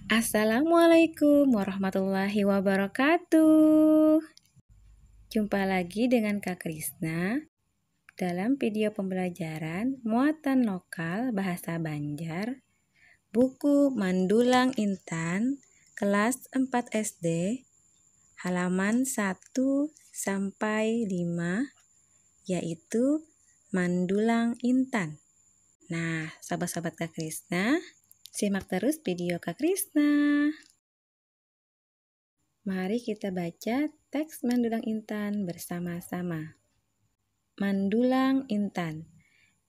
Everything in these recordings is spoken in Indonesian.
Assalamualaikum warahmatullahi wabarakatuh. Jumpa lagi dengan Kak Krisna dalam video pembelajaran muatan lokal bahasa Banjar, buku Mandulang Intan, kelas 4 SD, halaman 1 sampai 5, yaitu Mandulang Intan. Nah, sahabat-sahabat Kak Krisna, simak terus video Kak Krisna. Mari kita baca teks Mandulang Intan bersama-sama. Mandulang Intan.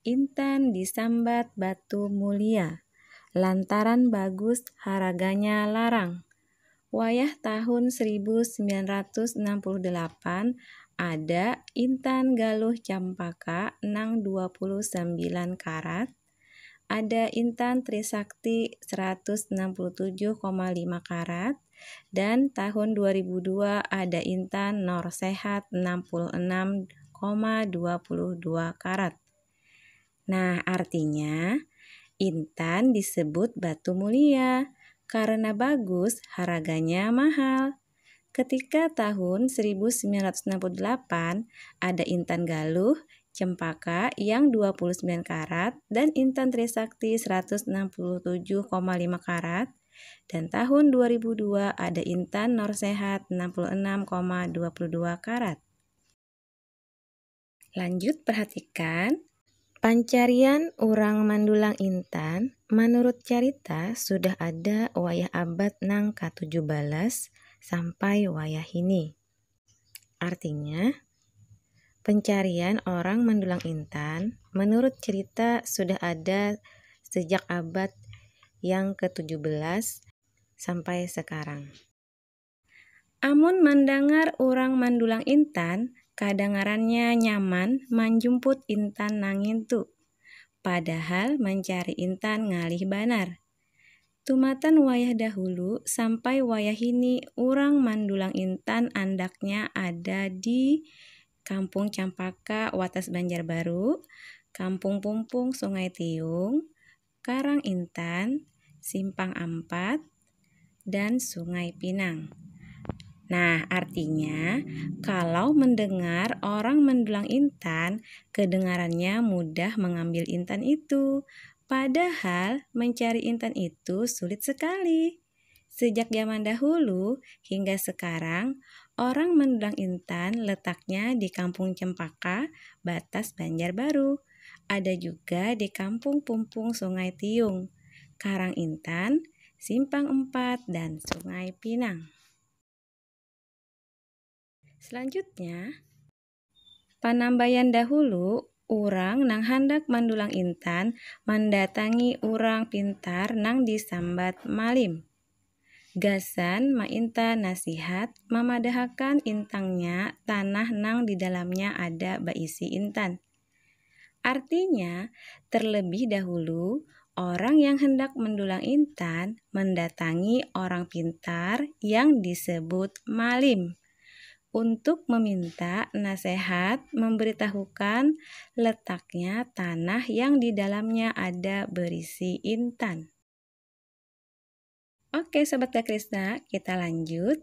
Intan disambat batu mulia, lantaran bagus haraganya larang. Wayah tahun 1968 ada Intan Galuh Campaka nang 29 karat, ada Intan Trisakti 167,5 karat, dan tahun 2002 ada Intan Norsehat 66,22 karat. Nah, artinya Intan disebut batu mulia karena bagus, harganya mahal. Ketika tahun 1968 ada Intan Galuh Cempaka yang 29 karat dan Intan Trisakti 167,5 karat, dan tahun 2002 ada Intan Norsehat 66,22 karat. Lanjut perhatikan. Pancarian urang Mandulang Intan menurut carita sudah ada wayah abad nang ke-17 sampai wayah ini. Artinya, pencarian orang Mandulang Intan menurut cerita sudah ada sejak abad yang ke-17 sampai sekarang. Amun mendengar urang Mandulang Intan, kadengarannya nyaman menjemput Intan nangin tu. Padahal mencari Intan ngalih banar. Tumatan wayah dahulu sampai wayah ini urang Mandulang Intan andaknya ada di Kampung Campaka, Wates Banjarbaru, Kampung Pumpung, Sungai Tiung, Karang Intan, Simpang Ampat, dan Sungai Pinang. Nah, artinya kalau mendengar orang Mandulang Intan, kedengarannya mudah mengambil Intan itu. Padahal mencari Intan itu sulit sekali. Sejak zaman dahulu hingga sekarang, orang Mandulang Intan letaknya di Kampung Cempaka, Batas Banjarbaru. Ada juga di Kampung Pumpung Sungai Tiung, Karang Intan, Simpang Empat, dan Sungai Pinang. Selanjutnya, panambayan dahulu, urang nang handak Mandulang Intan mendatangi urang pintar nang disambat malim. Gasan ma Intan nasihat memadahakan intangnya tanah nang di dalamnya ada baisi Intan. Artinya, terlebih dahulu orang yang hendak mendulang Intan mendatangi orang pintar yang disebut malim untuk meminta nasihat, memberitahukan letaknya tanah yang di dalamnya ada berisi Intan. Oke Sobat Kak Krisna, kita lanjut.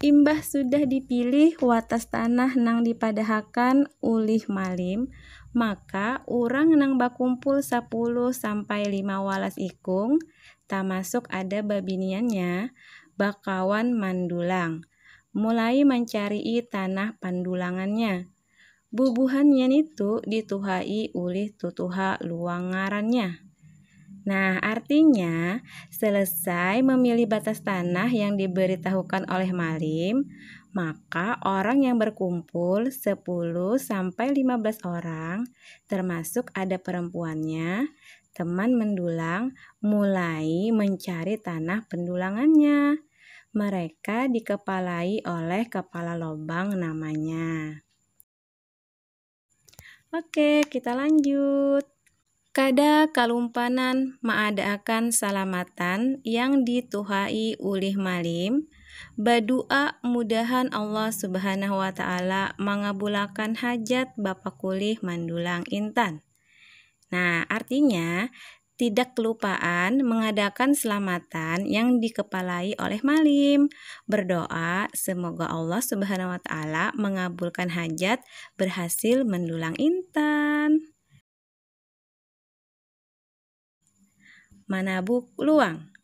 Imbah sudah dipilih watas tanah nang dipadahakan ulih malim, maka urang nang bakumpul 10 sampai 5 walas ikung, termasuk ada babiniannya, bakawan mandulang, mulai mencari tanah pandulangannya. Bubuhannya itu dituhai ulih tutuha luang ngarannya. Nah, artinya selesai memilih batas tanah yang diberitahukan oleh malim, maka orang yang berkumpul 10 sampai 15 orang, termasuk ada perempuannya, teman mendulang, mulai mencari tanah pendulangannya. Mereka dikepalai oleh kepala lobang namanya. Oke, kita lanjut. Kada kalumpanan maadakan salamatan yang dituhai ulih malim, badua mudahan Allah Subhanahu wa Ta'ala mengabulakan hajat Bapak kulih Mandulang Intan. Nah, artinya tidak kelupaan mengadakan selamatan yang dikepalai oleh Malim. Berdoa semoga Allah Subhanahu wa Ta'ala mengabulkan hajat, berhasil mendulang intan. Manabuk luang.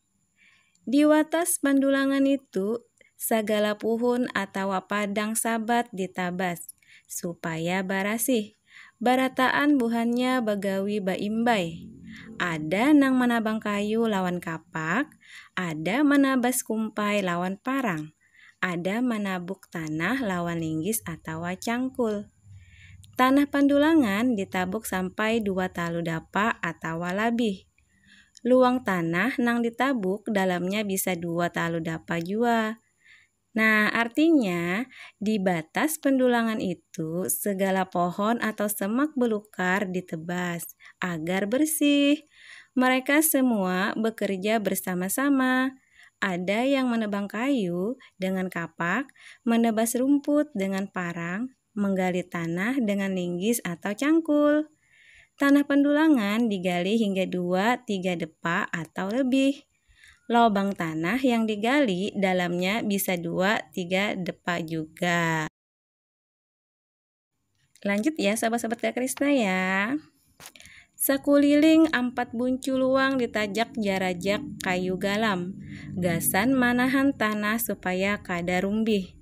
Di watas pandulangan itu, segala puhun atau padang sabat ditabas, supaya barasih. Barataan buhannya bagawi baimbai. Ada nang manabang kayu lawan kapak, ada manabas kumpai lawan parang, ada manabuk tanah lawan linggis atau cangkul. Tanah pandulangan ditabuk sampai 2 talu dapa atau lebih. Luang tanah nang ditabuk dalamnya bisa 2 talu dapa jua. Nah, artinya di batas pendulangan itu segala pohon atau semak belukar ditebas agar bersih. Mereka semua bekerja bersama-sama. Ada yang menebang kayu dengan kapak, menebas rumput dengan parang, menggali tanah dengan linggis atau cangkul. Tanah pendulangan digali hingga 2-3 depa atau lebih. Lubang tanah yang digali dalamnya bisa 2-3 depa juga. Lanjut ya sahabat-sahabat Kak Krisna ya. Sakuliling 4 buncu luang ditajak jarajak kayu galam. Gasan manahan tanah supaya kada rumbih.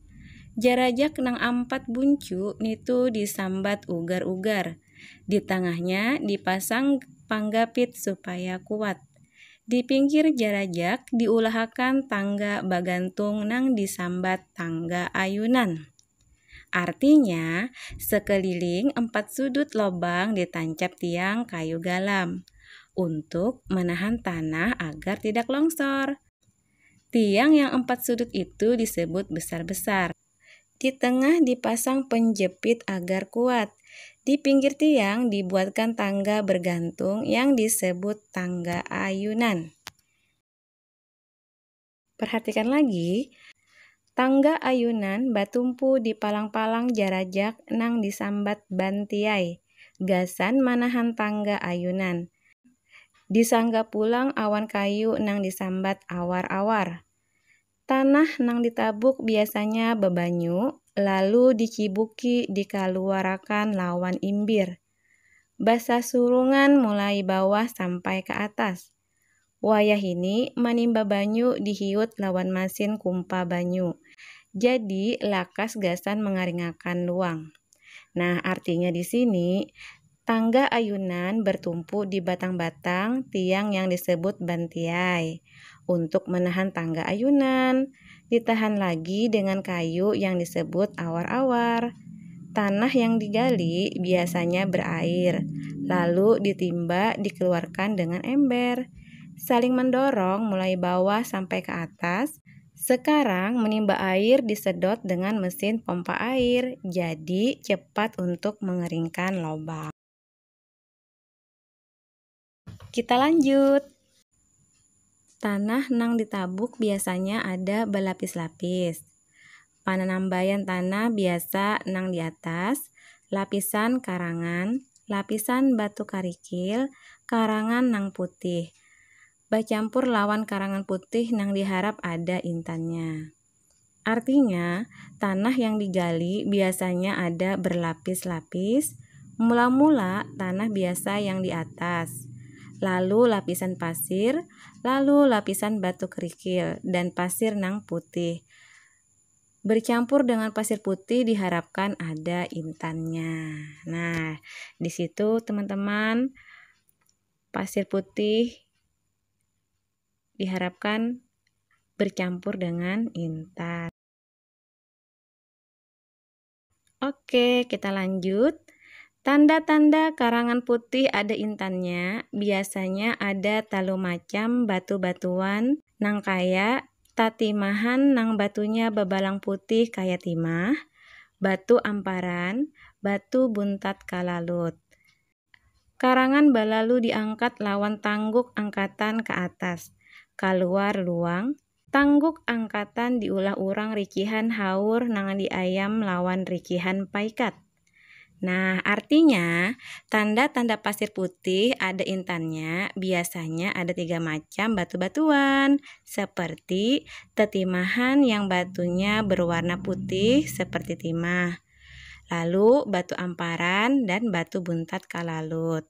Jarajak nang 4 buncu nitu disambat ugar-ugar. Di tengahnya dipasang panggapit supaya kuat. Di pinggir jarajak diulahakan tangga bagantung nang disambat tangga ayunan. Artinya, sekeliling 4 sudut lobang ditancap tiang kayu galam untuk menahan tanah agar tidak longsor. Tiang yang 4 sudut itu disebut besar-besar. Di tengah dipasang penjepit agar kuat. Di pinggir tiang dibuatkan tangga bergantung yang disebut tangga ayunan. Perhatikan lagi, tangga ayunan batumpu di palang-palang jarajak nang disambat bantiai. Gasan manahan tangga ayunan. Disangga pulang awan kayu nang disambat awar-awar. Tanah nang ditabuk biasanya bebanyu, lalu dicibuki dikaluarakan lawan imbir. Basa surungan mulai bawah sampai ke atas. Wayah ini manimba banyu dihiut lawan mesin kumpa banyu. Jadi lakas gasan mengaringakan luang. Nah, artinya di sini tangga ayunan bertumpu di batang-batang tiang yang disebut bantiai. Untuk menahan tangga ayunan, ditahan lagi dengan kayu yang disebut awar-awar. Tanah yang digali biasanya berair, lalu ditimba dikeluarkan dengan ember. Saling mendorong mulai bawah sampai ke atas. Sekarang menimba air disedot dengan mesin pompa air, jadi cepat untuk mengeringkan lubang. Kita lanjut. Tanah nang ditabuk biasanya ada berlapis-lapis. Panambayan tanah biasa nang di atas, lapisan karangan, lapisan batu karikil, karangan nang putih. Bacampur lawan karangan putih nang diharap ada intannya. Artinya, tanah yang digali biasanya ada berlapis-lapis. Mula-mula tanah biasa yang di atas, lalu lapisan pasir, lalu lapisan batu kerikil, dan pasir nang putih. Bercampur dengan pasir putih diharapkan ada intannya. Nah, di situ teman-teman pasir putih diharapkan bercampur dengan intan. Oke, kita lanjut. Tanda-tanda karangan putih ada intannya, biasanya ada talu macam batu-batuan nang kaya tatimahan nang batunya bebalang putih kaya timah, batu amparan, batu buntat kalalut. Karangan balalu diangkat lawan tangguk angkatan ke atas, keluar luang. Tangguk angkatan diulah urang rikihan haur nang diayam lawan rikihan paikat. Nah, artinya tanda-tanda pasir putih ada intannya biasanya ada 3 macam batu-batuan, seperti tetimahan yang batunya berwarna putih seperti timah, lalu batu amparan dan batu buntat kalalut.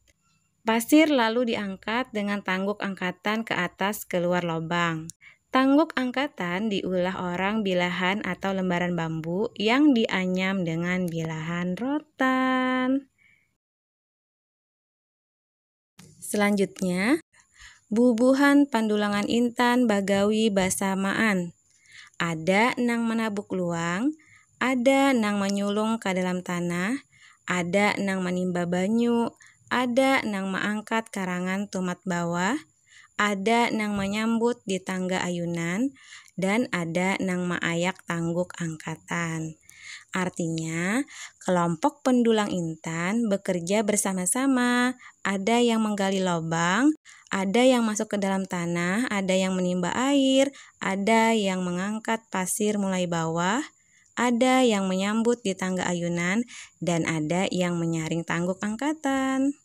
Pasir lalu diangkat dengan tangguk angkatan ke atas keluar lubang. Tangguk angkatan diulah orang bilahan atau lembaran bambu yang dianyam dengan bilahan rotan. Selanjutnya, bubuhan pandulangan intan bagawi basamaan. Ada nang menabuk luang, ada nang menyulung ke dalam tanah, ada nang menimba banyu, ada nang mengangkat karangan tumat bawah, ada nang menyambut di tangga ayunan, dan ada nang maayak tangguk angkatan. Artinya, kelompok pendulang intan bekerja bersama-sama. Ada yang menggali lubang, ada yang masuk ke dalam tanah, ada yang menimba air, ada yang mengangkat pasir mulai bawah, ada yang menyambut di tangga ayunan, dan ada yang menyaring tangguk angkatan.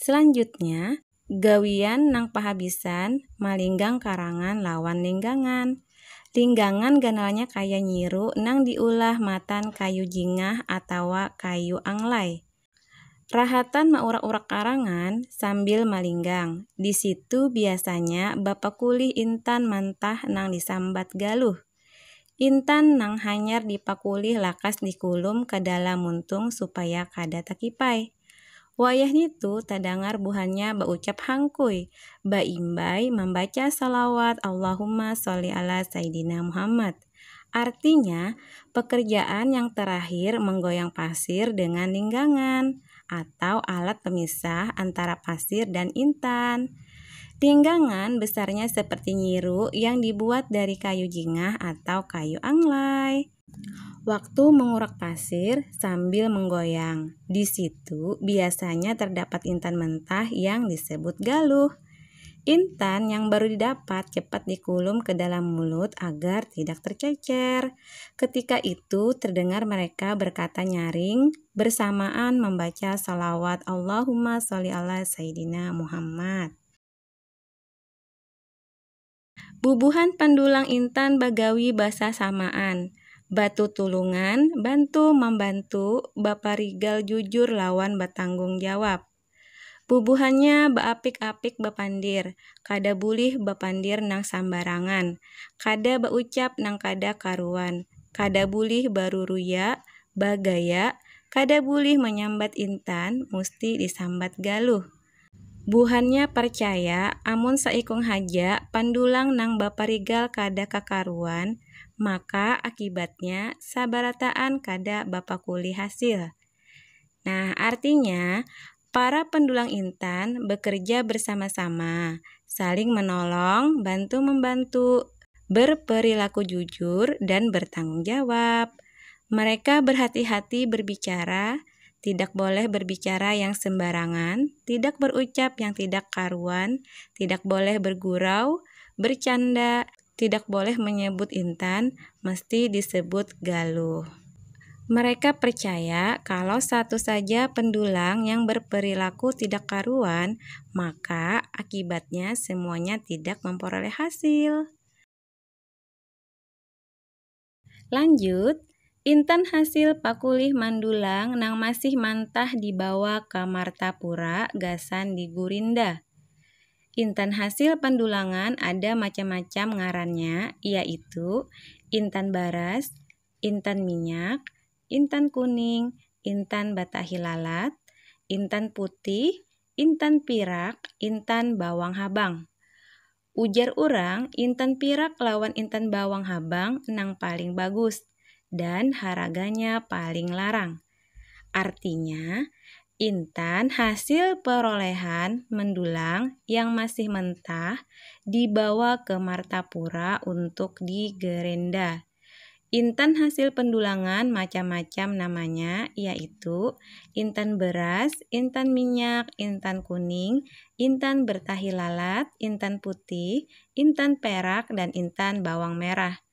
Selanjutnya, gawian nang pahabisan malinggang karangan lawan linggangan. Linggangan ganalnya kaya nyiru nang diulah matan kayu jingah atau kayu anglai. Rahatan maurak-urak karangan sambil malinggang. Di situ biasanya bapa kulih intan mantah nang disambat galuh. Intan nang hanyar dipakulih lakas dikulum ke dalam muntung supaya kada takipai. Wayahnya itu tadangar buhannya baucap hangkuy, baimbai membaca salawat Allahumma sholli ala Sayyidina Muhammad. Artinya, pekerjaan yang terakhir menggoyang pasir dengan linggangan atau alat pemisah antara pasir dan intan. Linggangan besarnya seperti nyiru yang dibuat dari kayu jingah atau kayu anglai. Waktu mengurak pasir sambil menggoyang. Di situ biasanya terdapat intan mentah yang disebut galuh. Intan yang baru didapat cepat dikulum ke dalam mulut agar tidak tercecer. Ketika itu terdengar mereka berkata nyaring bersamaan membaca salawat Allahumma sholli ala Sayyidina Muhammad. Bubuhan pandulang intan bagawi basa samaan. Batu tulungan, bantu membantu, baparigal jujur lawan bertanggung jawab. Bubuhannya baapik-apik bapandir, kada bulih bapandir nang sambarangan, kada baucap nang kada karuan, kada bulih baruruya, bagaya, kada bulih menyambat intan, musti disambat galuh. Buhannya percaya, amun saikung haja pandulang nang baparigal kada kakaruan, maka akibatnya sabarataan kada bapakuli hasil. Nah, artinya para pendulang intan bekerja bersama-sama, saling menolong, bantu-membantu, berperilaku jujur dan bertanggung jawab. Mereka berhati-hati berbicara, tidak boleh berbicara yang sembarangan, tidak berucap yang tidak karuan, tidak boleh bergurau, bercanda, tidak boleh menyebut intan, mesti disebut galuh. Mereka percaya kalau satu saja pendulang yang berperilaku tidak karuan, maka akibatnya semuanya tidak memperoleh hasil. Lanjut, intan hasil pakulih mandulang nang masih mantah dibawa ke Martapura gasan di Gurinda. Intan hasil pendulangan ada macam-macam ngarannya, yaitu intan baras, intan minyak, intan kuning, intan batahi lalat, intan putih, intan pirak, intan bawang habang. Ujar orang, intan pirak lawan intan bawang habang nang paling bagus dan harganya paling larang. Artinya, intan hasil perolehan mendulang yang masih mentah dibawa ke Martapura untuk digerenda. Intan hasil pendulangan macam-macam namanya, yaitu intan beras, intan minyak, intan kuning, intan bertahi lalat, intan putih, intan perak, dan intan bawang merah.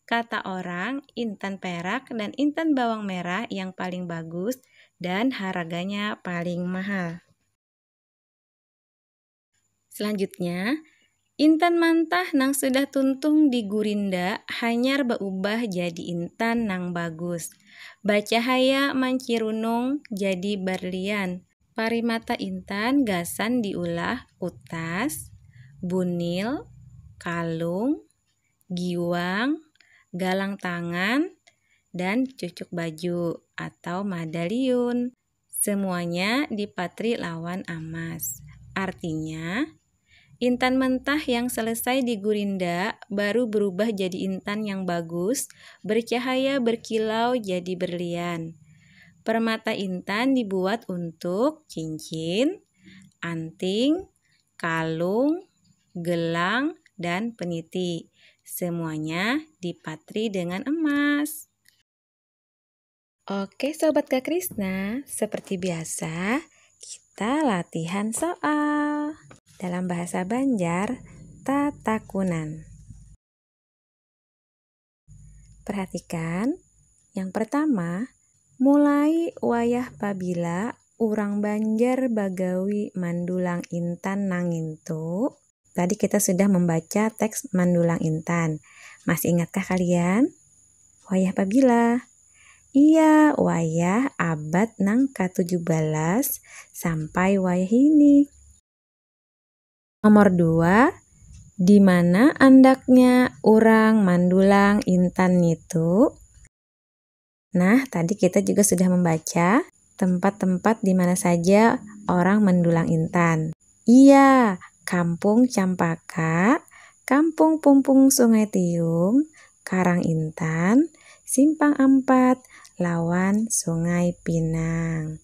kata orang intan perak dan intan bawang merah yang paling bagus dan harganya paling mahal. Selanjutnya, intan mantah nang sudah tuntung di gurinda hanyar berubah jadi intan nang bagus. Bacahaya mancirunung jadi berlian. Parimata intan gasan diulah utas, bunil, kalung, giwang, galang tangan, dan cucuk baju atau madaliun. Semuanya dipatri lawan emas. Artinya, intan mentah yang selesai digurinda baru berubah jadi intan yang bagus, bercahaya berkilau jadi berlian. Permata intan dibuat untuk cincin, anting, kalung, gelang, dan peniti. Semuanya dipatri dengan emas. Oke Sobat Kak Krisna, seperti biasa kita latihan soal. Dalam bahasa Banjar, tatakunan. Perhatikan, yang pertama, mulai wayah pabila urang Banjar bagawi mandulang intan nangintu. Tadi kita sudah membaca teks mandulang intan. Masih ingatkah kalian? Wayah pabila? Iya, wayah abad nang ke-17 sampai wayah ini. Nomor 2, di mana andaknya urang mandulang intan itu? Nah, tadi kita juga sudah membaca tempat-tempat di mana saja orang mendulang intan. Iya, Kampung Campaka, Kampung Pumpung Sungai Tiung, Karang Intan, Simpang Ampat, lawan Sungai Pinang.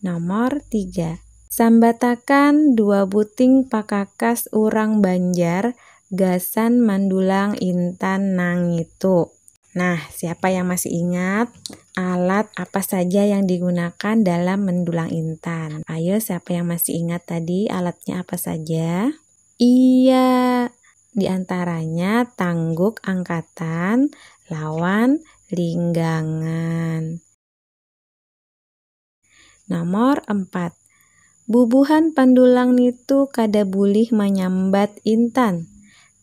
Nomor 3, sambatakan 2 buting pakakas urang Banjar gasan mandulang intan nangitu. Nah, siapa yang masih ingat alat apa saja yang digunakan dalam mendulang intan? Ayo, siapa yang masih ingat tadi alatnya apa saja? Iya, diantaranya tangguk angkatan lawan linggangan. Nomor 4, bubuhan pandulang nitu kada bulih menyambat intan,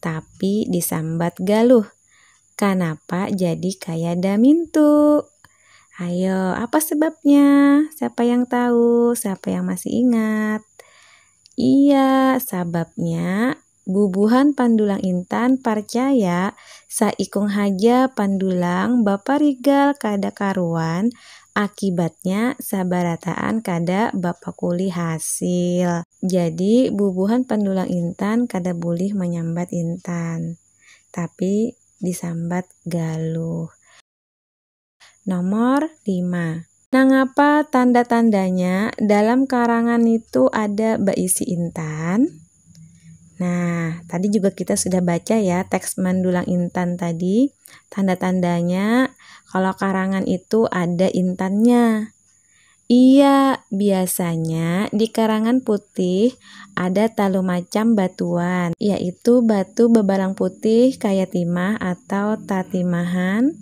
tapi disambat galuh. Kenapa jadi kayak damintu? Ayo, apa sebabnya? Siapa yang tahu? Siapa yang masih ingat? Iya, sebabnya bubuhan pandulang intan percaya saikung haja pandulang baparigal kada karuan, akibatnya sabarataan kada bapakuli hasil. Jadi bubuhan pandulang intan kada boleh menyambat intan, tapi disambat galuh. Nomor 5, nangapa tanda-tandanya dalam karangan itu ada berisi intan? Nah, tadi juga kita sudah baca ya teks mandulang intan tadi. Tanda-tandanya kalau karangan itu ada intannya. Iya, biasanya di karangan putih ada talu macam batuan, yaitu batu bebalang putih kayak timah atau tatimahan,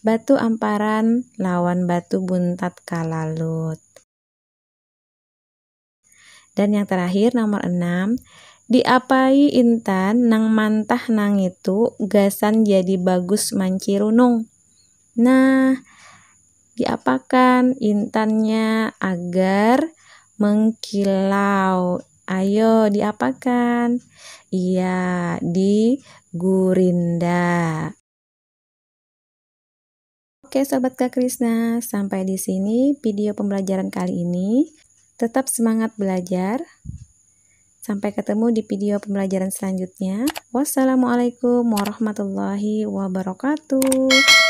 batu amparan lawan batu buntat kalalut. Dan yang terakhir nomor 6, diapai intan nang mantah nang itu gasan jadi bagus mancirunung. Nah, diapakan intannya agar mengkilau? Ayo, diapakan? Iya, digurinda. Oke Sobat Kak Krisna, sampai di sini video pembelajaran kali ini. Tetap semangat belajar. Sampai ketemu di video pembelajaran selanjutnya. Wassalamualaikum warahmatullahi wabarakatuh.